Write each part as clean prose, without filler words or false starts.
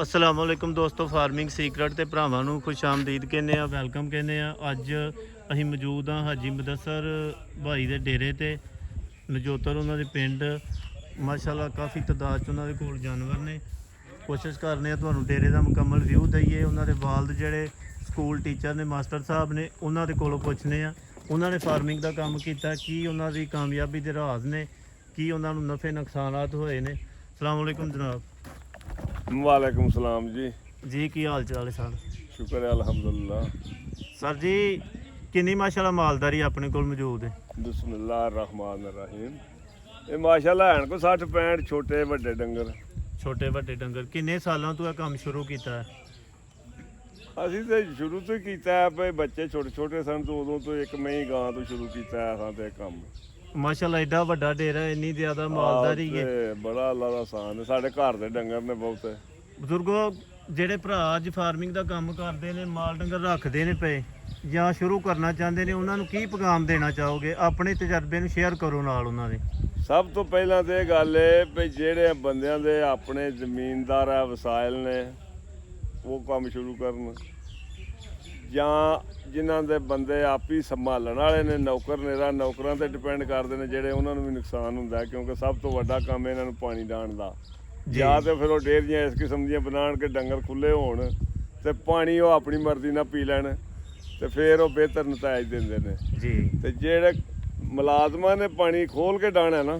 अस्सलाम वालेकुम दोस्तों, फार्मिंग सीक्रेट ਤੇ ਭਰਾਵਾਂ ਨੂੰ ਖੁਸ਼ ਆਮਦੀਦ ਕਹਿੰਦੇ ਆ, ਵੈਲਕਮ ਕਹਿੰਦੇ ਆ। ਅੱਜ ਅਸੀਂ ਮੌਜੂਦ ਹਾਂ ਹਾਜੀ ਮੁਦੱਸਰ ਭਾਈ ਦੇ ਡੇਰੇ ਤੇ, ਨਜੋਤਰ ਉਹਨਾਂ ਦੇ ਪਿੰਡ। ਮਾਸ਼ਾਅੱਲਾ ਕਾਫੀ ਤਾਦਾਦ 'ਚ ਉਹਨਾਂ ਦੇ ਕੋਲ ਜਾਨਵਰ ਨੇ। ਕੋਸ਼ਿਸ਼ ਕਰਨੇ ਆ ਤੁਹਾਨੂੰ ਡੇਰੇ ਦਾ ਮੁਕੰਮਲ ਵਿਊ ਦਈਏ। ਉਹਨਾਂ ਦੇ ਵਾਲਦ ਜਿਹੜੇ ਸਕੂਲ ਟੀਚਰ ਨੇ, ਮਾਸਟਰ ਸਾਹਿਬ ਨੇ, ਉਹਨਾਂ ਦੇ ਕੋਲੋਂ ਪੁੱਛਨੇ ਆ ਉਹਨਾਂ ਨੇ ਫਾਰਮਿੰਗ ਦਾ ਕੰਮ ਕੀਤਾ, ਕੀ ਉਹਨਾਂ ਦੀ ਕਾਮਯਾਬੀ ਦੇ ਰਾਜ਼ ਨੇ, ਕੀ ਉਹਨਾਂ ਨੂੰ ਨਫੇ ਨੁਕਸਾਨਾਤ ਹੋਏ ਨੇ। अस्सलाम वालेकुम जनाब। वालेकुम सलाम जी की हाल चाल है सर? शुक्र है अल्हम्दुलिल्लाह। सर जी किन्नी माशाल्लाह मालदारी अपने कोल मौजूद है? बिस्मिल्लाहिर्रहमानिर्रहीम। ये माशाल्लाह हैं कोई 60 65 छोटे वड्डे डंगर। छोटे वड्डे डंगर किन्ने सालों तो यह काम शुरू किया है? ਅਸੀਂ ਤੇ ਸ਼ੁਰੂ ਤੋਂ ਹੀ ਕੀਤਾ ਹੈ, ਭਈ ਬੱਚੇ ਛੋਟੇ ਛੋਟੇ ਸਨ ਤੋਂ ਉਦੋਂ ਤੋਂ ਇੱਕ ਮੈਂ ਹੀ ਗਾਂ ਤੋਂ ਸ਼ੁਰੂ ਕੀਤਾ ਹੈ ਅਸਾਂ ਤੇ ਕੰਮ। माशाल्लाह एडा वड्डा डेरा, इन्नी ज़्यादा मालदारी है। बड़ा अल्लाह दा आसान है, साढ़े घर दे डंगर ने बहुत। ਬਜ਼ੁਰਗੋ ਜਿਹੜੇ ਭਰਾ ਅੱਜ ਫਾਰਮਿੰਗ ਦਾ ਕੰਮ ਕਰਦੇ ਨੇ, ਮਾਲ ਡੰਗਰ ਰੱਖਦੇ ਨੇ ਪਏ ਜਾਂ ਸ਼ੁਰੂ ਕਰਨਾ ਚਾਹੁੰਦੇ ਨੇ, ਉਹਨਾਂ ਨੂੰ ਕੀ ਪੈਗਾਮ ਦੇਣਾ ਚਾਹੋਗੇ? ਆਪਣੇ ਤਜਰਬੇ ਨੂੰ ਸ਼ੇਅਰ ਕਰੋ ਨਾਲ ਉਹਨਾਂ ਦੇ। ਸਭ ਤੋਂ ਪਹਿਲਾਂ ਤੇ ਇਹ ਗੱਲ ਹੈ ਵੀ ਜਿਹੜੇ ਬੰਦਿਆਂ ਦੇ ਆਪਣੇ ਜ਼ਮੀਨਦਾਰ ਆ, ਵਸਾਇਲ ਨੇ, ਉਹ ਕੰਮ ਸ਼ੁਰੂ ਕਰਨ, ਜਾਂ ਜਿਨ੍ਹਾਂ ਦੇ ਬੰਦੇ ਆਪ ਹੀ ਸੰਭਾਲਣ ਵਾਲੇ ਨੇ, ਨੌਕਰ ਨੇਰਾ ਨੌਕਰਾਂ ਤੇ ਡਿਪੈਂਡ ਕਰਦੇ ਨੇ ਜਿਹੜੇ, ਉਹਨਾਂ ਨੂੰ ਵੀ ਨੁਕਸਾਨ ਹੁੰਦਾ, ਕਿਉਂਕਿ ਸਭ ਤੋਂ ਵੱਡਾ ਕੰਮ ਇਹਨਾਂ ਨੂੰ ਪਾਣੀ ਡਾਣ ਦਾ। ਜਾਂ ਤੇ ਫਿਰ ਉਹ ਡੇਅਰੀਆਂ ਇਸ ਕਿਸਮ ਦੀਆਂ ਬਣਾਉਣ ਕੇ ਡੰਗਰ ਖੁੱਲੇ ਹੋਣ ਤੇ ਪਾਣੀ ਉਹ ਆਪਣੀ ਮਰਜ਼ੀ ਨਾਲ ਪੀ ਲੈਣ ਤੇ ਫਿਰ ਉਹ ਬਿਹਤਰ ਨਤੀਜੇ ਦਿੰਦੇ ਨੇ ਜੀ। ਤੇ ਜਿਹੜੇ ਮੁਲਾਜ਼ਮਾਂ ਨੇ ਪਾਣੀ ਖੋਲ ਕੇ ਡਾਣਾ ਨਾ,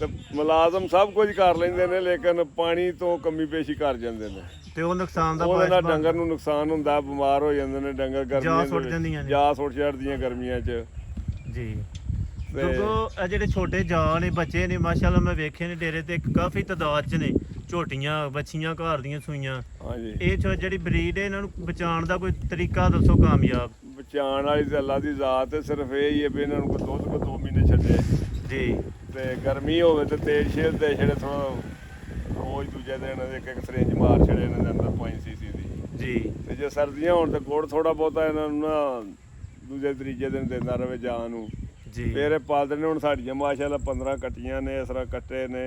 ਤੇ ਮੁਲਾਜ਼ਮ ਸਭ ਕੁਝ ਕਰ ਲੈਂਦੇ ਨੇ, ਲੇਕਿਨ ਪਾਣੀ ਤੋਂ ਕਮੀ ਪੇਸ਼ੀ ਕਰ ਜਾਂਦੇ ਨੇ ਤੇ ਉਹ ਨੁਕਸਾਨ ਦਾ ਉਹਦੇ ਨਾਲ ਡੰਗਰ ਨੂੰ ਨੁਕਸਾਨ ਹੁੰਦਾ, ਬਿਮਾਰ ਹੋ ਜਾਂਦੇ ਨੇ ਡੰਗਰ। ਗਰਮੀਆਂ ਸੁੱਟ ਜਾਂਦੀਆਂ ਨੇ, ਜਾ ਸੁੱਟ ਛੱਡਦੀਆਂ ਗਰਮੀਆਂ 'ਚ ਜੀ। ਕਿਉਂਕਿ ਇਹ ਜਿਹੜੇ ਛੋਟੇ ਜਾਲ ਨੇ, ਬੱਚੇ ਨੇ, ਮਾਸ਼ਾਅੱਲਾ ਮੈਂ ਵੇਖੇ ਨੇ ਡੇਰੇ ਤੇ ਕਾਫੀ ਤਾਦਾਦ 'ਚ ਨੇ, ਝੋਟੀਆਂ ਬੱਚੀਆਂ ਘਰ ਦੀਆਂ ਸੂਈਆਂ। ਹਾਂਜੀ, ਇਹ ਜਿਹੜੀ ਬਰੀਡ ਹੈ, ਇਹਨਾਂ ਨੂੰ ਬਚਾਉਣ ਦਾ ਕੋਈ ਤਰੀਕਾ ਦੱਸੋ ਕਾਮਯਾਬ। ਬਚਾਉਣ ਵਾਲੀ ਤੇ ਅੱਲਾ ਦੀ ਜ਼ਾਤ ਹੈ, ਸਿਰਫ ਇਹ ਹੀ ਹੈ ਵੀ ਇਹਨਾਂ ਨੂੰ ਕੋਈ ਦੁੱਧ ਕੋ 2 ਮਹੀਨੇ ਛੱਡੇ ਜੀ, ਤੇ ਗਰਮੀ ਹੋਵੇ ਤੇ ਤੇਲ ਸ਼ੇਲ ਦੇ ਛੜੇ, ਥੋੜਾ ਰੋਜ਼ ਦੂਜੇ ਦਿਨ ਇੱਕ ਸਰਿੰਜ ਮਾਰ ਛੜੇ ਇਹਨਾਂ ਦੇ ਅੰਦਰ 5 ਸੀਸੀ ਦੀ ਜੀ। ਤੇ ਜੇ ਸਰਦੀਆਂ ਹੋਣ ਤੇ ਗੁੜ ਥੋੜਾ ਬਹੁਤਾ ਇਹਨਾਂ ਨੂੰ ਨਾ ਦੂਜੇ ਤੀਜੇ ਦਿਨ ਦਿੰਦਾ ਰਹੇ ਜਾਨ ਨੂੰ ਜੀ। ਫਿਰ ਇਹ ਪਾਲਦੇ ਨੇ। ਹੁਣ ਸਾਡੀਆਂ ਮਾਸ਼ਾਅੱਲਾ 15 ਕੱਟੀਆਂ ਨੇ, ਇਸ ਤਰ੍ਹਾਂ ਕੱਟੇ ਨੇ,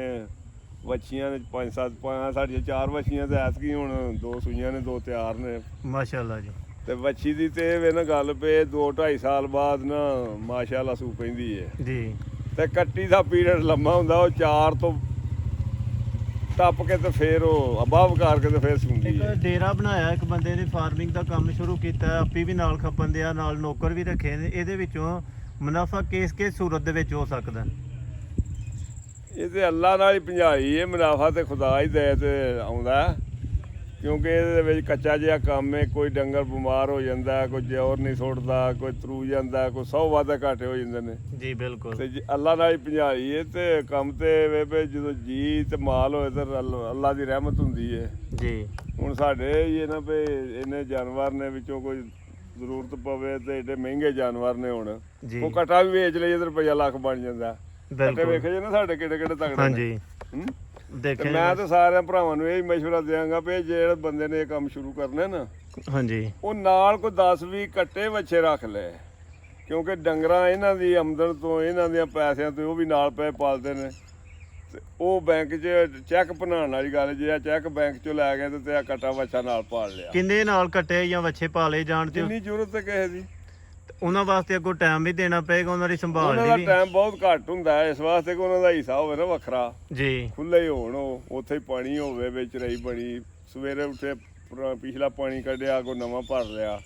ਵੱਛੀਆਂ ਨੇ 5-7, ਸਾਡੀਆਂ 4 ਵੱਛੀਆਂ ਤੇ ਐਤਕੀ ਹੁਣ 2 ਸੂਈਆਂ ਨੇ, 2 ਤਿਆਰ ਨੇ ਮਾਸ਼ਾਅੱਲਾ ਜੀ। ਤੇ ਵੱਛੀ ਦੀ ਤੇ ਇਹ ਵੇ ਨਾ ਗੱਲ ਪਏ 2-2.5 ਸਾਲ ਬਾਅਦ ਨਾ ਮਾਸ਼ਾਅੱਲਾ ਸੂ ਪੈਂਦੀ ਹੈ ਜੀ। ਤੇ ਕੱਟੀ ਦਾ ਪੀਰੀਅਡ ਲੰਮਾ ਹੁੰਦਾ, ਉਹ 4 ਤੋਂ ਟੱਪ ਕੇ ਤੇ ਫਿਰ ਉਹ ਅਬਾਵ ਕਰਕੇ ਤੇ ਫਿਰ ਸੁਣਦੀ ਹੈ। ਡੇਰਾ ਬਣਾਇਆ ਇੱਕ ਬੰਦੇ ਨੇ, ਫਾਰਮਿੰਗ ਦਾ ਕੰਮ ਸ਼ੁਰੂ ਕੀਤਾ, ਆਪੀ ਵੀ ਨਾਲ ਖੱਪਣ ਦਿਆ, ਨਾਲ ਨੌਕਰ ਵੀ ਰੱਖੇ ਨੇ। ਇਹਦੇ ਵਿੱਚੋਂ ਮੁਨਾਫਾ ਕਿਸ ਸੂਰਤ ਦੇ ਵਿੱਚ ਹੋ ਸਕਦਾ? ਇਹ ਤੇ ਅੱਲਾ ਨਾਲ ਹੀ ਭੰਜਾਈ ਹੈ, ਮੁਨਾਫਾ ਤੇ ਖੁਦਾ ਹੀ ਦੇ ਤੇ ਆਉਂਦਾ, ਕਿਉਂਕਿ ਇਹਦੇ ਵਿੱਚ ਕੱਚਾ ਜਿਹਾ ਕੰਮ ਹੈ। ਕੋਈ ਡੰਗਰ ਬਿਮਾਰ ਹੋ ਜਾਂਦਾ, ਕੋਈ ਜ਼ੋਰ ਨਹੀਂ ਸੁੱਟਦਾ, ਕੋਈ ਤਰੂ ਜਾਂਦਾ, ਕੋਈ 100 ਵਾਧੇ ਘਾਟੇ ਹੋ ਜਾਂਦੇ ਨੇ ਜੀ। ਬਿਲਕੁਲ। ਤੇ ਅੱਲਾ ਨਾਲ ਹੀ ਭੰਜਾਈ ਹੈ ਤੇ ਕੰਮ ਤੇ ਵੇ ਜਦੋਂ ਜੀ ਤੇ ਮਾਲ ਹੋਏ ਤਾਂ ਅੱਲਾ ਦੀ ਰਹਿਮਤ ਹੁੰਦੀ ਹੈ ਜੀ। ਹੁਣ ਸਾਡੇ ਇਹ ਨਾ ਵੀ ਇਹਨੇ ਜਾਨਵਰ ਨੇ, ਵਿੱਚੋਂ ਕੋਈ ਜ਼ਰੂਰਤ ਪਵੇ ਤੇ ਏਡੇ ਮਹਿੰਗੇ ਜਾਨਵਰ ਨੇ, ਹੁਣ ਉਹ ਕਟਾ ਵੀ ਵੇਚ ਲਈਏ ਤੇ ਰੁਪਈਆ ਲੱਖ ਬਣ ਜਾਂਦਾ। ਕਟੇ ਵੇਖੇ ਜੇ ਨਾ ਸਾਡੇ ਕਿਹੜੇ ਕਿਹੜੇ ਤਗੜੇ ਨੇ। ਦੇਖੇ ਮੈਂ ਤਾਂ ਸਾਰਿਆਂ ਭਰਾਵਾਂ ਨੂੰ ਇਹ ਮਸ਼ਵਰਾ ਦਿਆਂਗਾ ਵੀ ਜਿਹੜੇ ਬੰਦੇ ਨੇ ਇਹ ਕੰਮ ਸ਼ੁਰੂ ਕਰਨਾ ਨਾ, ਹਾਂਜੀ, ਉਹ ਨਾਲ ਕੋਈ 10-20 ਕੱਟੇ ਵੱਛੇ ਰੱਖ ਲੈ, ਕਿਉਂਕਿ ਡੰਗਰਾਂ ਇਹਨਾਂ ਦੀ ਆਮਦਨ ਤੋਂ, ਇਹਨਾਂ ਦੀਆਂ ਪੈਸਿਆਂ ਤੋਂ ਉਹ ਵੀ ਨਾਲ ਪੈ ਪਾਲਦੇ ਨੇ। ਤੇ ਉਹ ਬੈਂਕ 'ਚ ਚੈੱਕ ਬਣਾਉਣ ਵਾਲੀ ਗੱਲ, ਜੇ ਆ ਚੈੱਕ ਬੈਂਕ 'ਚੋਂ ਲੈ ਗਏ ਤੇ ਆ ਕੱਟਾ ਵੱਛਾ ਨਾਲ ਪਾਲ ਲਿਆ। ਕਿੰਨੇ ਨਾਲ ਕੱਟੇ ਜਾਂ ਵੱਛੇ ਪਾਲੇ ਜਾਣ ਤੇ ਇੰਨੀ ਜ਼ਰੂਰਤ ਹੈ ਕਿਸੇ ਦੀ। ਉਹਨਾਂ ਵਾਸਤੇ ਅੱਗੋਂ ਟਾਈਮ ਵੀ ਦੇਣਾ ਪਏਗਾ, ਉਹਨਾਂ ਦੀ ਸੰਭਾਲ ਉਹਨਾਂ ਦਾ ਟਾਈਮ ਬਹੁਤ ਘੱਟ ਹੁੰਦਾ ਹੈ, ਇਸ ਵਾਸਤੇ ਕਿ ਉਹਨਾਂ ਦਾ ਹਿੱਸਾ ਹੋਵੇ ਨਾ ਵੱਖਰਾ ਜੀ, ਖੁੱਲੇ ਹੀ ਹੋਣ, ਉਹ ਉੱਥੇ ਹੀ ਪਾਣੀ ਹੋਵੇ, ਵਿੱਚ ਰਹੀ ਬਣੀ, ਸਵੇਰੇ ਉੱਠੇ ਪਿਛਲਾ ਪਾਣੀ ਕੱਢਿਆ, ਕੋਈ ਨਵਾਂ ਭਰ ਲਿਆ।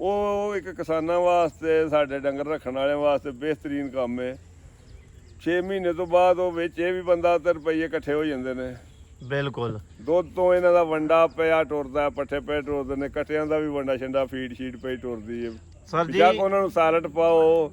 ਉਹ ਇੱਕ ਕਿਸਾਨਾਂ ਵਾਸਤੇ, ਸਾਡੇ ਡੰਗਰ ਰੱਖਣ ਵਾਲਿਆਂ ਵਾਸਤੇ ਬਿਹਤਰੀਨ ਕੰਮ ਹੈ। 6 ਮਹੀਨੇ ਤੋਂ ਬਾਅਦ ਉਹ ਵਿੱਚ ਇਹ ਵੀ ਬੰਦਾ ਤੇ ਰੁਪਈਏ ਇਕੱਠੇ ਹੋ ਜਾਂਦੇ ਨੇ। ਬਿਲਕੁਲ। ਦੁੱਧ ਤੋਂ ਇਹਨਾਂ ਦਾ ਵੰਡਾ ਪਿਆ ਟੁਰਦਾ, ਪੱਠੇ ਪਏ ਟੁਰਦੇ ਨੇ, ਕੱਟਿਆਂ ਦਾ ਵੀ ਵੰਡਾ ਛੰਡਾ, ਫੀਡ ਸ਼ੀਟ ਪਈ ਟੁਰਦੀ ਹੈ ਸਰ ਜੀ। ਜਾਂ ਉਹਨਾਂ ਨੂੰ ਸਾਲਟ ਪਾਓ,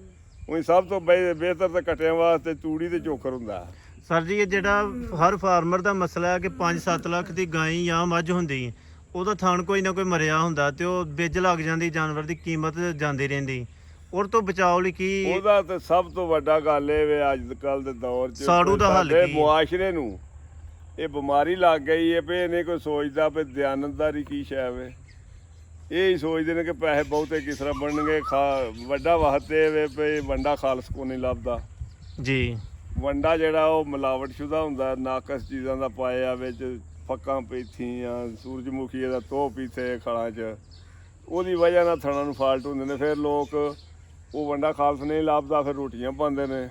ਉਹ ਸਭ ਤੋਂ ਬਿਹਤਰ ਤਾਂ ਕੱਟਿਆਂ ਵਾਸਤੇ ਤੂੜੀ ਤੇ ਚੋਕਰ ਹੁੰਦਾ ਸਰ ਜੀ। ਇਹ ਜਿਹੜਾ ਹਰ ਫਾਰਮਰ ਦਾ ਮਸਲਾ ਹੈ ਕਿ 5-7 ਲੱਖ ਦੀ ਗਾਂ ਜਾਂ ਮੱਝ ਹੁੰਦੀ, ਉਹਦਾ ਥਣ ਕੋਈ ਨਾ ਕੋਈ ਮਰਿਆ ਹੁੰਦਾ ਤੇ ਉਹ ਬਿੱਜ ਲੱਗ ਜਾਂਦੀ, ਜਾਨਵਰ ਦੀ ਕੀਮਤ ਜਾਂਦੀ ਰਹਿੰਦੀ। ਉਹ ਤੋਂ ਬਚਾਓ ਲਈ ਕੀ? ਉਹਦਾ ਤੇ ਸਭ ਤੋਂ ਵੱਡਾ ਗੱਲ ਇਹ ਵੇ ਅੱਜ ਕੱਲ ਦੇ ਦੌਰ 'ਚ ਸਾੜੂ ਦਾ ਹੱਲ ਕੀ? ਮੁਆਸ਼ਰੇ ਨੂੰ ਇਹ ਬਿਮਾਰੀ ਲੱਗ ਗਈ ਹੈ ਵੀ ਇਹਨੇ ਕੋਈ ਸੋਚਦਾ ਵੀ ਦਿਆਨਤਦਾਰੀ ਕੀ ਸ਼ੈ ਵੇ। ਇਹ ਹੀ ਸੋਚਦੇ ਨੇ ਕਿ ਪੈਸੇ ਬਹੁਤੇ ਕਿਸ ਤਰ੍ਹਾਂ ਬਣਨਗੇ। ਵੱਡਾ ਵਾਸਤੇ ਵੇ ਵੀ ਵੰਡਾ ਖਾਲਸ ਕੋ ਨਹੀਂ ਲੱਭਦਾ ਜੀ। ਵੰਡਾ ਜਿਹੜਾ ਉਹ ਮਿਲਾਵਟਸ਼ੁਦਾ ਹੁੰਦਾ, ਨਾਕਸ ਚੀਜ਼ਾਂ ਦਾ ਪਾਇਆ ਵਿੱਚ, ਫੱਕਾਂ ਪੀਥੀਆਂ ਸੂਰਜਮੁਖੀ ਦਾ ਤੋਹ ਪੀਥੇ ਖਲਾਂ 'ਚ ਉਹਦੀ ਵਜ੍ਹਾ ਨਾਲ ਥਣਾਂ ਨੂੰ ਫਾਲਟ ਹੁੰਦੇ ਨੇ। ਫਿਰ ਲੋਕ ਉਹ ਵੰਡਾ ਖਾਲਸ ਨਹੀਂ ਲੱਭਦਾ, ਫਿਰ ਰੋਟੀਆਂ ਪਾਉਂਦੇ ਨੇ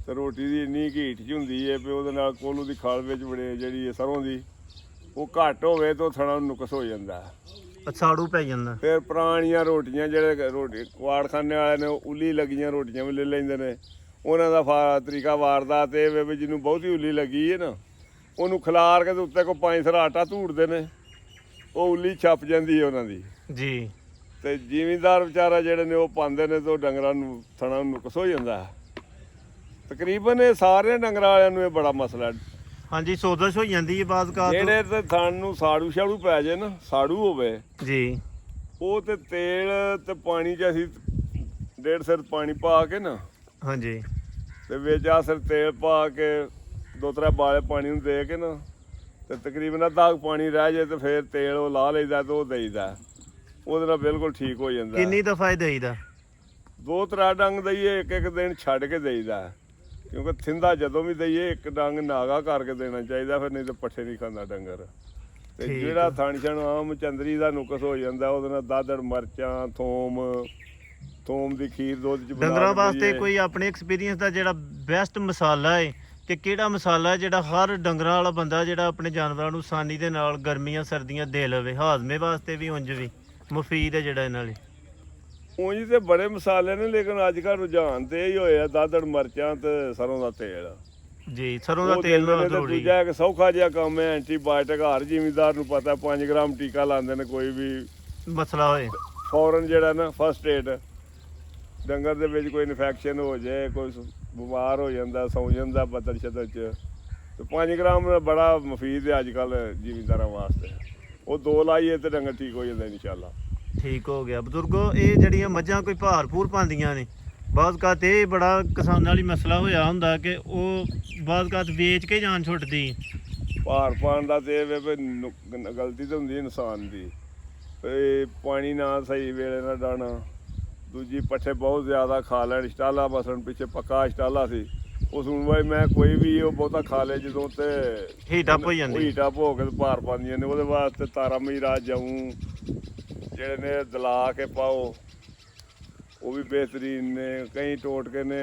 ਤੇ ਰੋਟੀ ਦੀ ਇੰਨੀ ਘੀਟ 'ਚ ਹੁੰਦੀ ਹੈ ਵੀ ਉਹਦੇ ਨਾਲ ਕੋਲੂ ਦੀ ਖਾਲ ਵਿੱਚ ਬੜੇ ਜਿਹੜੀ ਹੈ ਸਰੋਂ ਦੀ ਉਹ ਘੱਟ ਹੋਵੇ ਤਾਂ ਥਣਾਂ ਨੂੰ ਨੁਕਸ ਹੋ ਜਾਂਦਾ, ਸਾੜੂ ਪੈ ਜਾਂਦਾ। ਫਿਰ ਪੁਰਾਣੀਆਂ ਰੋਟੀਆਂ ਜਿਹੜੇ ਰੋਟੀ ਕੁਆੜਖਾਨੇ ਵਾਲੇ ਨੇ ਉੱਲੀ ਲੱਗੀਆਂ ਰੋਟੀਆਂ ਵੀ ਲੈ ਲੈਂਦੇ ਨੇ। ਉਹਨਾਂ ਦਾ ਤਰੀਕਾ ਵਾਰਦਾਤ ਇਹ ਵੇ ਵੀ ਜਿਹਨੂੰ ਬਹੁਤੀ ਉੱਲੀ ਲੱਗੀ ਹੈ ਨਾ ਉਹਨੂੰ ਖਿਲਾਰ ਕੇ ਤੇ ਉੱਤੇ ਕੋਈ 5 ਸਿਰ ਆਟਾ ਧੂੜਦੇ ਨੇ, ਉਹ ਉੱਲੀ ਛੱਪ ਜਾਂਦੀ ਹੈ ਉਹਨਾਂ ਦੀ ਜੀ। ਤੇ ਜ਼ਿਮੀਂਦਾਰ ਵਿਚਾਰਾ ਜਿਹੜੇ ਨੇ ਉਹ ਪਾਉਂਦੇ ਨੇ ਤੇ ਉਹ ਡੰਗਰਾਂ ਨੂੰ ਥਣਾਂ ਨੂੰ ਨੁਕਸ ਹੋ ਜਾਂਦਾ। ਤਕਰੀਬਨ ਇਹ ਸਾਰੇ ਡੰਗਰਾਂ ਵਾਲਿਆਂ ਨੂੰ ਇਹ ਬੜਾ ਮਸਲਾ ਹੈ। ਹਾਂਜੀ, ਸੋਜ਼ਸ਼ ਹੋ ਜਾਂਦੀ ਹੈ ਬਾਅਦ ਕਾ ਜਿਹੜੇ ਤੇ ਥਣ ਨੂੰ ਸਾੜੂ ਪੈ ਜੇ ਨਾ, ਸਾੜੂ ਹੋਵੇ ਜੀ, ਉਹ ਤੇ ਤੇਲ ਤੇ ਪਾਣੀ 'ਚ ਅਸੀਂ 1.5 ਸਿਰ ਪਾਣੀ ਪਾ ਕੇ ਨਾ, ਹਾਂਜੀ, ਤੇ ਵਿੱਚ ਆ ਸਿਰ ਤੇਲ ਪਾ ਕੇ 2-3 ਬਾਲੇ ਪਾਣੀ ਨੂੰ ਦੇ ਕੇ ਨਾ ਤੇ ਤਕਰੀਬਨ ਅੱਧਾ ਪਾਣੀ ਰਹਿ ਜਾਏ ਤੇ ਫਿਰ ਤੇਲ ਉਹ ਲਾ ਲਈਦਾ ਤੇ ਉਹ ਦੇਈਦਾ, ਉਹਦੇ ਨਾਲ ਬਿਲਕੁਲ ਠੀਕ ਹੋ ਜਾਂਦਾ। ਕਿੰਨੀ ਦਫਾ ਹੀ ਦੇਈਦਾ? 2-3 ਡੰਗ ਦਈਏ, ਇੱਕ ਦਿਨ ਛੱਡ ਕੇ ਦੇਈਦਾ, ਕਿਉਂਕਿ ਥਿੰਦਾ ਜਦੋਂ ਵੀ ਦਈਏ ਇੱਕ ਡੰਗ ਨਾਗਾ ਕਰਕੇ ਦੇਣਾ ਚਾਹੀਦਾ, ਫਿਰ ਨਹੀਂ ਤਾਂ ਪੱਠੇ ਨਹੀਂ ਖਾਂਦਾ ਡੰਗਰ। ਤੇ ਜਿਹੜਾ ਥਣ ਛਣ ਆਮ ਚੰਦਰੀ ਦਾ ਨੁਕਸ ਹੋ ਜਾਂਦਾ ਉਹਦੇ ਨਾਲ ਦਾਦੜ ਮਿਰਚਾਂ ਥੋਮ ਦੀ ਖੀਰ ਦੁੱਧ ਚ ਡੰਗਰਾਂ ਵਾਸਤੇ ਕੋਈ ਆਪਣੇ ਐਕਸਪੀਰੀਅੰਸ ਦਾ ਜਿਹੜਾ ਬੈਸਟ ਮਸਾਲਾ ਹੈ ਕਿ ਕਿਹੜਾ ਮਸਾਲਾ ਜਿਹੜਾ ਹਰ ਡੰਗਰਾਂ ਵਾਲਾ ਬੰਦਾ ਜਿਹੜਾ ਆਪਣੇ ਜਾਨਵਰਾਂ ਨੂੰ ਆਸਾਨੀ ਦੇ ਨਾਲ ਗਰਮੀਆਂ ਸਰਦੀਆਂ ਦੇ ਲਵੇ, ਹਾਜ਼ਮੇ ਵਾਸਤੇ ਵੀ ਉਂਝ ਵੀ ਮੁਫੀਦ ਹੈ ਜਿਹੜਾ ਇਹਨਾਂ ਲਈ? ਉਂਝ ਤੇ ਬੜੇ ਮਸਾਲੇ ਨੇ, ਲੇਕਿਨ ਅੱਜ ਕੱਲ੍ਹ ਰੁਝਾਨ ਤੇ ਇਹ ਹੋਇਆ ਦਾਦੜ ਮਿਰਚਾਂ ਤੇ ਸਰੋਂ ਦਾ ਤੇਲ ਜੀ। ਸਰੋਂ ਦਾ ਤੇਲ ਨਾਲ ਜ਼ਰੂਰੀ। ਦੂਜਾ ਇੱਕ ਸੌਖਾ ਜਿਹਾ ਕੰਮ ਹੈ, ਐਂਟੀਬਾਇਓਟਿਕ ਹਰ ਜ਼ਿਮੀਂਦਾਰ ਨੂੰ ਪਤਾ, 5 ਗ੍ਰਾਮ ਟੀਕਾ ਲਾਉਂਦੇ ਨੇ ਕੋਈ ਵੀ ਮਸਲਾ ਹੋਏ ਫੌਰਨ ਜਿਹੜਾ ਨਾ ਫਸਟ ਏਡ, ਡੰਗਰ ਦੇ ਵਿੱਚ ਕੋਈ ਇਨਫੈਕਸ਼ਨ ਹੋ ਜਾਏ, ਕੋਈ ਬਿਮਾਰ ਹੋ ਜਾਂਦਾ, ਸੌਂ ਜਾਂਦਾ ਬਦਲ ਸ਼ਦਲ 'ਚ, ਤੇ 5 ਗ੍ਰਾਮ ਬੜਾ ਮੁਫੀਦ ਹੈ ਅੱਜ ਕੱਲ੍ਹ ਜ਼ਿਮੀਂਦਾਰਾਂ ਵਾਸਤੇ। ਉਹ 2 ਲਾਈਏ ਤੇ ਡੰਗਰ ਠੀਕ ਹੋ ਜਾਂਦਾ ਇਨਸ਼ਾਅੱਲਾ। ਠੀਕ ਹੋ ਗਿਆ। ਬਜ਼ੁਰਗੋ, ਇਹ ਜਿਹੜੀਆਂ ਮੱਝਾਂ ਕੋਈ ਭਾਰ-ਭੂਰ ਪਾਉਂਦੀਆਂ ਨੇ, ਬਾਅਦ ਕਾਤ ਇਹ ਬੜਾ ਕਿਸਾਨਾਂ ਵਾਲੀ ਮਸਲਾ ਹੋਇਆ ਹੁੰਦਾ ਕਿ ਉਹ ਬਾਅਦ ਕਾਤ ਵੇਚ ਕੇ ਜਾਨ ਛੁੱਟਦੀ। ਭਾਰ ਪਾਉਣ ਦਾ ਤੇ ਇਹ ਵੀ ਗਲਤੀ ਤਾਂ ਹੁੰਦੀ ਇਨਸਾਨ ਦੀ, ਤੇ ਪਾਣੀ ਨਾ ਸਹੀ ਵੇਲੇ ਨਾਲ ਡਾਣਾ, ਦੂਜੀ ਪੱਠੇ ਬਹੁਤ ਜ਼ਿਆਦਾ ਖਾ ਲੈਣ, ਸਟਾਲਾ ਮਸਲਣ ਪਿੱਛੇ ਪੱਕਾ ਸਟਾਲਾ ਸੀ, ਉਸ ਨੂੰ ਬਾਈ ਮੈਂ ਕੋਈ ਵੀ ਉਹ ਬਹੁਤਾ ਖਾ ਲੇ ਜਦੋਂ ਤੇ ਹੀਟਅਪ ਹੋ ਜਾਂਦੀ, ਹੀਟਅਪ ਹੋ ਕੇ ਭਾਰ ਪਾਉਂਦੀਆਂ ਨੇ। ਉਹਦੇ ਵਾਸਤੇ ਤਾਰਾ ਮੀਰਾ ਜਾਊਂ ਜਿਹੜੇ ਨੇ ਦਲਾ ਕੇ ਪਾਓ, ਉਹ ਵੀ ਬਿਹਤਰੀਨ ਨੇ। ਕਈ ਟੋਟਕੇ ਨੇ,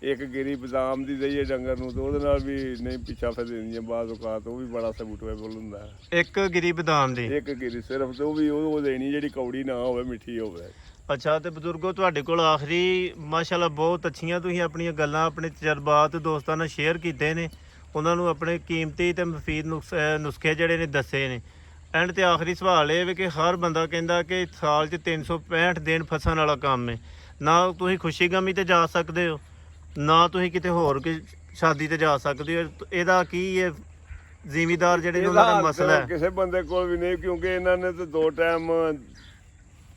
ਇੱਕ ਗਿਰੀ ਬਦਾਮ ਦੀ ਦਈਏ ਡੰਗਰ ਨੂੰ ਤੇ ਉਹਦੇ ਨਾਲ ਵੀ ਨਹੀਂ ਪਿੱਛਾ ਫਿਰ ਦਿੰਦੀਆਂ ਬਾਅਦ ਔਕਾਤ, ਉਹ ਵੀ ਬੜਾ ਸਬੂਟੇਬਲ ਹੁੰਦਾ। ਇੱਕ ਗਿਰੀ ਬਦਾਮ ਦੀ, ਇੱਕ ਗਿਰੀ ਸਿਰਫ, ਤੇ ਉਹ ਵੀ ਉਹ ਦੇਣੀ ਜਿਹੜੀ ਕੌੜੀ ਨਾ ਹੋਵੇ, ਮਿੱਠੀ ਹੋਵੇ। ਅੱਛਾ। ਤੇ ਬਜ਼ੁਰਗੋ, ਤੁਹਾਡੇ ਕੋਲ ਆਖਰੀ ਮਾਸ਼ਾਅੱਲਾ ਬਹੁਤ ਅੱਛੀਆਂ ਤੁਸੀਂ ਆਪਣੀਆਂ ਗੱਲਾਂ, ਆਪਣੇ ਤਜਰਬਾਤ ਦੋਸਤਾਂ ਨਾਲ ਸ਼ੇਅਰ ਕੀਤੇ ਨੇ, ਉਹਨਾਂ ਨੂੰ ਆਪਣੇ ਕੀਮਤੀ ਤੇ ਮੁਫੀਦ ਨੁਸਖੇ ਜਿਹੜੇ ਨੇ ਦੱਸੇ ਨੇ। ਐਂਡ ਤੇ ਆਖਰੀ ਸਵਾਲ ਇਹ ਵੀ ਕਿ ਹਰ ਬੰਦਾ ਕਹਿੰਦਾ ਕਿ ਸਾਲ 'ਚ 365 ਦਿਨ ਫਸਣ ਵਾਲਾ ਕੰਮ ਹੈ, ਨਾ ਤੁਸੀਂ ਖੁਸ਼ੀ ਗਮੀ ਤੇ ਜਾ ਸਕਦੇ ਹੋ, ਨਾ ਤੁਸੀਂ ਕਿਤੇ ਹੋਰ ਸ਼ਾਦੀ ਤੇ ਜਾ ਸਕਦੇ ਹੋ। ਇਹਦਾ ਕੀ ਹੈ ਜ਼ਿਮੀਦਾਰ ਜਿਹੜੇ ਉਹਨਾਂ ਦਾ ਮਸਲਾ ਹੈ? ਕਿਸੇ ਬੰਦੇ ਕੋਲ ਵੀ ਨਹੀਂ, ਕਿਉਂਕਿ ਇਹਨਾਂ ਨੇ ਤੇ 2 ਟਾਈਮ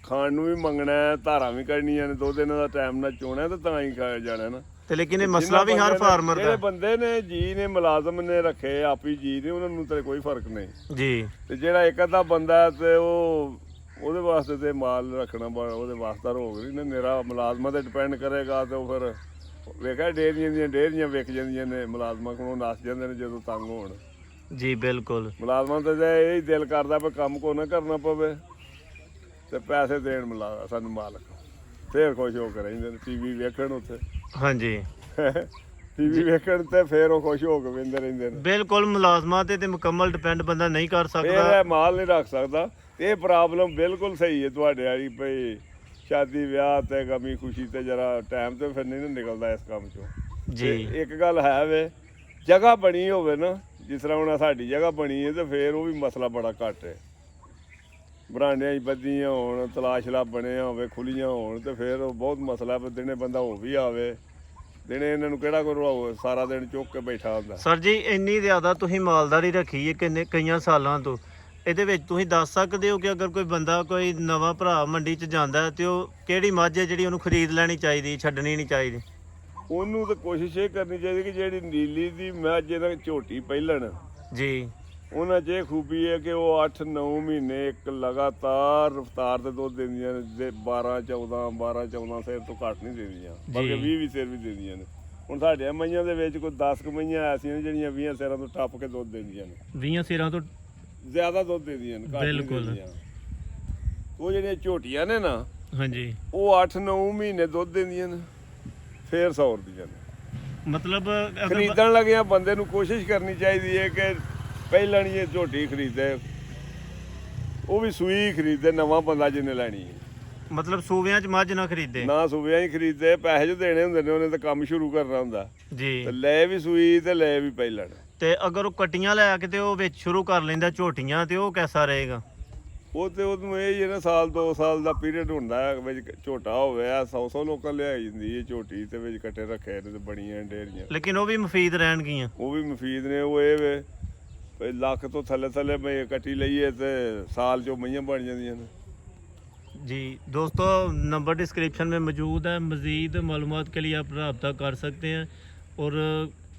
ਖਾਣ ਨੂੰ ਵੀ ਮੰਗਣਾ, ਧਾਰਾਂ ਵੀ ਕੱਢਣੀਆਂ ਨੇ, 2 ਦਿਨ ਦਾ ਟਾਈਮ ਨਾਲ ਚੋਣਾ ਤੇ ਤਾਂ ਹੀ ਖਾਇਆ ਜਾਣਾ ਨਾ। ਤੇ ਲੇਕਿਨ ਇਹ ਮਸਲਾ ਵੀ ਹਰ ਫਾਰਮਰ ਦਾ, ਜਿਹੜੇ ਬੰਦੇ ਨੇ ਜੀ ਨੇ ਮੁਲਾਜ਼ਮ ਨੇ ਰੱਖੇ ਆਪੀ ਜੀ ਨੇ, ਉਹਨਾਂ ਨੂੰ ਤੇ ਕੋਈ ਫਰਕ ਨਹੀਂ ਜੀ। ਤੇ ਜਿਹੜਾ ਇੱਕ ਅੱਧਾ ਬੰਦਾ ਤੇ ਉਹਦੇ ਵਾਸਤੇ ਤੇ ਮਾਲ ਰੱਖਣਾ ਉਹਦੇ ਵਾਸਤੇ ਰੋਗ ਨਹੀਂ, ਮੇਰਾ ਮੁਲਾਜ਼ਮਾਂ ਤੇ ਡਿਪੈਂਡ ਕਰੇਗਾ। ਤੇ ਉਹ ਫਿਰ ਵੇਖਿਆ ਡੇਅਰੀਆਂ ਵਿਕ ਜਾਂਦੀਆਂ ਨੇ, ਮੁਲਾਜ਼ਮਾਂ ਕੋਲੋਂ ਨੱਸ ਜਾਂਦੇ ਨੇ ਜਦੋਂ ਤੰਗ ਹੋਣ ਜੀ। ਬਿਲਕੁਲ, ਮੁਲਾਜ਼ਮਾਂ ਤੇ ਇਹ ਹੀ ਦਿਲ ਕਰਦਾ ਵੀ ਕੰਮ ਕੋ ਨਾ ਕਰਨਾ ਪਵੇ ਤੇ ਪੈਸੇ ਦੇਣ ਸਾਨੂੰ ਮਾਲਕ, ਫੇਰ ਖੁਸ਼ ਹੋ ਕੇ ਰਹਿੰਦੇ ਨੇ। ਟੀਵੀ ਵੇਖਣ ਉੱਥੇ, ਹਾਂਜੀ ਟੀਵੀ ਵੇਖਣ ਤੇ ਫੇਰ ਉਹ ਖੁਸ਼ ਹੋ ਕੇ ਵੇਂਦੇ ਰਹਿੰਦੇ ਨੇ। ਬਿਲਕੁਲ, ਮੁਲਾਜ਼ਮਾਂ ਤੇ ਮੁਕੰਮਲ ਡਿਪੈਂਡ ਬੰਦਾ ਨਹੀਂ ਕਰ ਸਕਦਾ, ਇਹ ਮਾਲ ਨਹੀਂ ਰੱਖ ਸਕਦਾ। ਇਹ ਪ੍ਰੋਬਲਮ ਬਿਲਕੁਲ ਸਹੀ ਹੈ ਤੁਹਾਡੇ ਵਾਲੀ, ਭਈ ਸ਼ਾਦੀ ਵਿਆਹ ਤੇ ਗਮੀ ਖੁਸ਼ੀ ਤੇ ਜਰਾ ਟਾਈਮ ਤੇ ਫਿਰ ਨਹੀਂ ਨਿਕਲਦਾ ਇਸ ਕੰਮ ਚੋਂ ਜੀ। ਇੱਕ ਗੱਲ ਹੈ ਵੇ, ਜਗ੍ਹਾ ਬਣੀ ਹੋਵੇ ਨਾ, ਜਿਸ ਤਰ੍ਹਾਂ ਹੁਣ ਸਾਡੀ ਜਗ੍ਹਾ ਬਣੀ ਹੈ, ਤੇ ਫਿਰ ਉਹ ਵੀ ਮਸਲਾ ਬੜਾ ਘੱਟ ਹੈ। ਬਰਾਂਡਿਆਂ 'ਚ ਬੱਦੀਆਂ ਹੋਣ, ਤਲਾਸ਼ਲਾ ਬਣਿਆ ਹੋਵੇ, ਖੁੱਲੀਆਂ ਹੋਣ, ਤੇ ਫਿਰ ਉਹ ਬਹੁਤ ਮਸਲਾ। ਦਿਨੇ ਬੰਦਾ ਹੋ ਵੀ ਆਵੇ, ਦਿਨੇ ਇਹਨਾਂ ਨੂੰ ਕਿਹੜਾ ਕੋਈ ਸਾਰਾ ਦਿਨ ਚੁੱਕ ਕੇ ਬੈਠਾ ਹੁੰਦਾ। ਸਰ ਜੀ, ਇੰਨੀ ਜ਼ਿਆਦਾ ਤੁਸੀਂ ਮਾਲਦਾਰੀ ਰੱਖੀ ਹੈ ਕਈਆਂ ਸਾਲਾਂ ਤੋਂ, ਇਹਦੇ ਵਿੱਚ ਤੁਸੀਂ ਦੱਸ ਸਕਦੇ ਹੋ ਕਿ ਅਗਰ ਕੋਈ ਬੰਦਾ, ਕੋਈ ਨਵਾਂ ਭਰਾ ਮੰਡੀ 'ਚ ਜਾਂਦਾ ਤੇ ਉਹ ਕਿਹੜੀ ਮੱਝ ਹੈ ਜਿਹੜੀ ਉਹਨੂੰ ਖਰੀਦ ਲੈਣੀ ਚਾਹੀਦੀ, ਛੱਡਣੀ ਨਹੀਂ ਚਾਹੀਦੀ? ਉਹਨੂੰ ਤਾਂ ਕੋਸ਼ਿਸ਼ ਇਹ ਕਰਨੀ ਚਾਹੀਦੀ ਕਿ ਜਿਹੜੀ ਨੀਲੀ ਦੀ ਮੱਝ ਇਹਨਾਂ ਝੋਟੀ ਪਹਿਲਣ ਜੀ, ਉਹਨਾਂ 'ਚ ਇਹ ਖੂਬੀ ਹੈ ਕਿ ਉਹ 8-9 ਮਹੀਨੇ ਇੱਕ ਲਗਾਤਾਰ ਰਫਤਾਰ ਤੇ ਦੁੱਧ ਦਿੰਦੀਆਂ ਨੇ, 12-14 ਸਿਰ ਤੋਂ ਘੱਟ ਨਹੀਂ ਦਿੰਦੀਆਂ, ਬਲਕਿ 20 ਸਿਰ ਵੀ ਦਿੰਦੀਆਂ ਨੇ। ਹੁਣ ਸਾਡੀਆਂ ਮਈਆਂ ਦੇ ਵਿੱਚ ਕੋਈ 10 ਕੁ ਮਈਆਂ ਐਸੀਆਂ ਨੇ ਜਿਹੜੀਆਂ 20 ਸਿਰਾਂ ਤੋਂ ਟੱਪ ਕੇ ਦੁੱਧ ਦਿੰਦੀਆਂ ਨੇ। 20 ਸਿਰਾਂ ਤੋਂ ਜ਼ਿਆਦਾ ਦੁੱਧ ਦਿੰਦੀਆਂ ਨੇ, ਘੱਟ ਨਹੀਂ ਬਿਲਕੁਲ। ਦਿੰਦੀਆਂ। ਉਹ ਜਿਹੜੀਆਂ ਝੋਟੀਆਂ ਨੇ ਨਾ ਹਾਂਜੀ ਉਹ 8-9 ਮਹੀਨੇ ਦੁੱਧ ਦਿੰਦੀਆਂ ਨੇ, ਫੇਰ ਸੌਰਦੀਆਂ ਨੇ। ਮਤਲਬ ਅਗਰ ਖਰੀਦਣ ਲੱਗਿਆ ਬੰਦੇ ਨੂੰ ਕੋਸ਼ਿਸ਼ ਕਰਨੀ ਚਾਹੀਦੀ ਹੈ ਕਿ ਪਹਿਲਾਂ ਨਹੀਂ ਇਹ ਝੋਟੀ ਖਰੀਦੇ, ਉਹ ਵੀ ਸੂਈ ਖਰੀਦੇ, ਨਵਾਂ ਬੰਦਾ ਜਿਹਨੇ ਲੈਣੀ ਹੈ। ਮਤਲਬ ਸੂਬਿਆਂ 'ਚ ਮੱਝ ਨਾ ਖਰੀਦੇ ਨਾ ਸੂਬਿਆਂ ਹੀ ਖਰੀਦੇ, ਪੈਸੇ ਜੋ ਦੇਣੇ ਹੁੰਦੇ ਨੇ ਉਹਨੇ ਤਾਂ ਕੰਮ ਸ਼ੁਰੂ ਕਰਨਾ ਹੁੰਦਾ, ਜੀ। ਤੇ ਲੈ ਵੀ ਸੂਈ ਤੇ ਲੈ ਵੀ ਪਹਿਲਣ। ਤੇ ਅਗਰ ਉਹ ਕਟੀਆਂ ਲੈ ਕੇ ਤੇ ਉਹ ਵਿੱਚ ਸ਼ੁਰੂ ਕਰ ਲੈਂਦਾ ਝੋਟੀਆਂ, ਤੇ ਉਹ ਕੈਸਾ ਰਹੇਗਾ? ਉਹ ਤੇ ਉਹਨੂੰ ਇਹ ਹੀ ਹੈ ਨਾ, ਸਾਲ 2 ਸਾਲ ਦਾ ਪੀਰੀਅਡ ਹੁੰਦਾ ਹੈ, ਵਿੱਚ ਝੋਟਾ ਹੋਵੇ ਆ 100 ਲੋਕਾਂ ਲਿਆਈ ਜਾਂਦੀ ਹੈ ਝੋਟੀ, ਤੇ ਵਿੱਚ ਕੱਟੇ ਰੱਖੇ ਨੇ ਤੇ ਬਣੀਆਂ ਡੇਰੀਆਂ। ਲੇਕਿਨ ਉਹ ਵੀ ਮਫੀਦ ਰਹਿਣਗੀਆਂ। ਉਹ ਵੀ ਮਫੀਦ ਨੇ। ਉਹ ਇਹ ਵੇ ਵੀ ਲੱਖ ਤੋਂ ਥੱਲੇ ਮੈਂ ਕੱਟੀ ਲਈਏ ਤੇ ਸਾਲ 'ਚੋਂ ਮਈਆਂ ਬਣ ਜਾਂਦੀਆਂ ਨੇ। जी दोस्तों, नंबर डिस्क्रिप्शन में मौजूद है। मज़ीद मालूमात के लिए आप रब्ता कर सकते हैं, और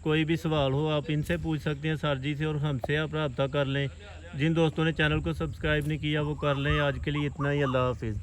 कोई भी सवाल हो आप इनसे पूछ सकते हैं, सर जी से, और हमसे आप रब्ता कर लें। जिन दोस्तों ने चैनल को सब्सक्राइब नहीं किया वो कर लें। आज के लिए इतना ही। अल्लाह हाफिज़।